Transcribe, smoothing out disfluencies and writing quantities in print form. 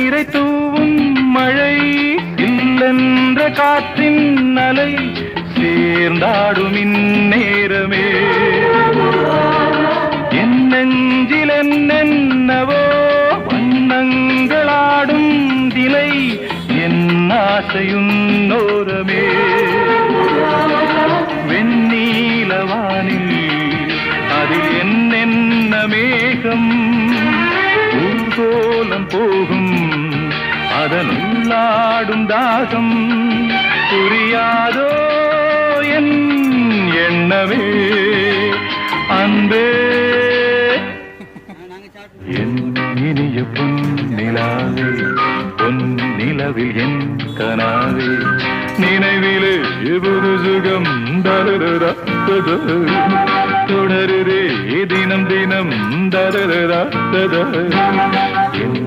நீரை தூவும் மழை இல்லென்ற காற்றின் அலை சேர்ந்தாடும் இந்நேரமே என் நெஞ்சில் என்னென்னவோ வண்ணங்களாடும் திலை என் ஆசையுன்னோரமே வெண்ணீலவானில் அதில் என்னென்ன மேகம் ஊர்கோலம் போகும் அதனுள்ளாடும் தாகம் புரியாதோ என் எண்ணமே அன்பே என் இனிய பொன்னிலாவே பொன்னிலவில் என் கனாவே நினைவிலே எவ்வொரு சுகம் தருதா தொடருதே தினம் தினம் தருதா என்